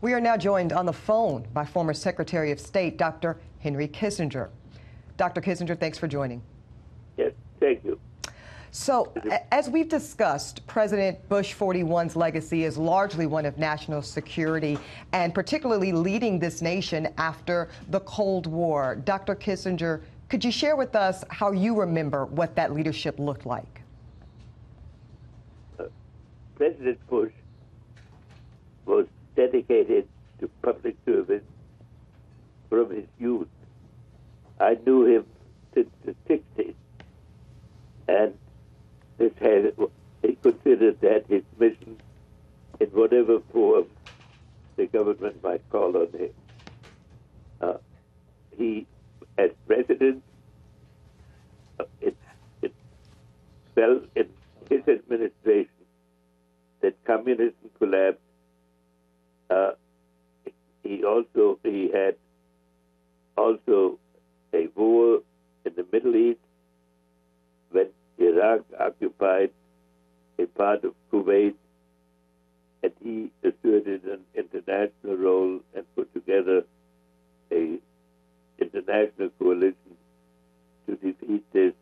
We are now joined on the phone by former Secretary of State, Dr. Henry Kissinger. Dr. Kissinger, thanks for joining. Yes, thank you. So, as we've discussed, President Bush 41's legacy is largely one of national security and particularly leading this nation after the Cold War. Dr. Kissinger, could you share with us how you remember what that leadership looked like? President Bush was dedicated to public service from his youth. I knew him since the 60s, and he considered that his mission in whatever form the government might call on him. He, as president, it fell in his administration that communism collapsed. He had also a war in the Middle East when Iraq occupied a part of Kuwait, and he asserted an international role and put together a international coalition to defeat this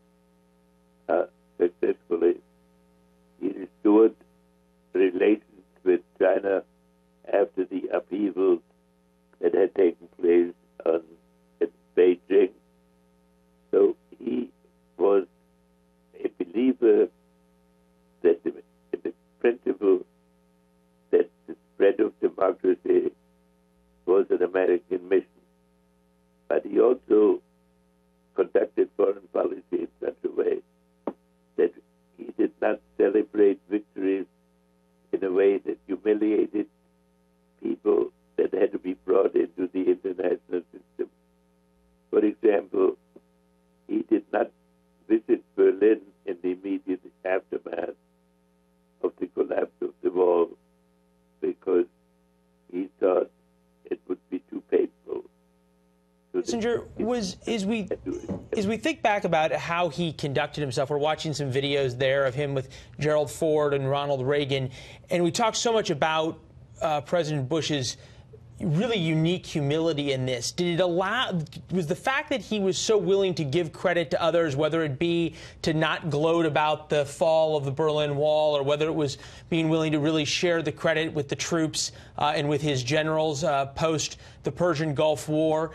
successfully. He restored relations with China after the upheaval that had taken place in Beijing. So he was a believer that in the principle that the spread of democracy was an American mission. But he also conducted foreign policy in such a way that he did not celebrate victories in a way that humiliated people that had to be brought into the international system. For example, he did not visit Berlin in the immediate aftermath of the collapse of the wall because he thought it would be too painful. Kissinger, as we think back about how he conducted himself, we're watching some videos there of him with Gerald Ford and Ronald Reagan, and we talked so much about President Bush's really unique humility in this. Was the fact that he was so willing to give credit to others, whether it be to not gloat about the fall of the Berlin Wall, or whether it was being willing to really share the credit with the troops and with his generals post the Persian Gulf War,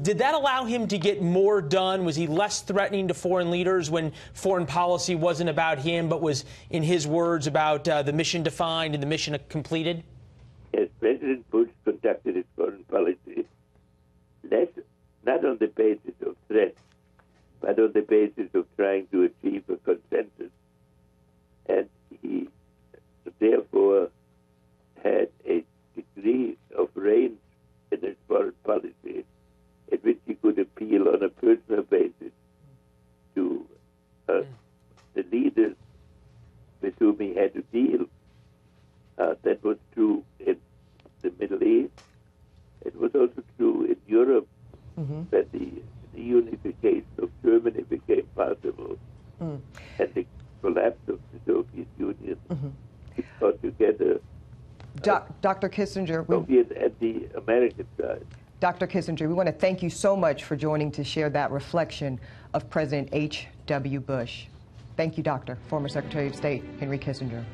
did that allow him to get more done? Was he less threatening to foreign leaders when foreign policy wasn't about him, but was, in his words, about the mission defined and the mission completed? Yes, President Bush conducted his foreign policy not on the basis of threats, but on the basis of trying to achieve a consensus. And he therefore had a degree of range in his foreign policy in which he could appeal on a personal basis to the leaders with whom he had to deal. That was true in the Middle East. It was also true in Europe, that the unification of Germany became possible, and the collapse of the Soviet Union brought together Dr. Kissinger, Soviet and the American side. Dr. Kissinger, we want to thank you so much for joining to share that reflection of President H.W. Bush. Thank you, Doctor. Former Secretary of State Henry Kissinger.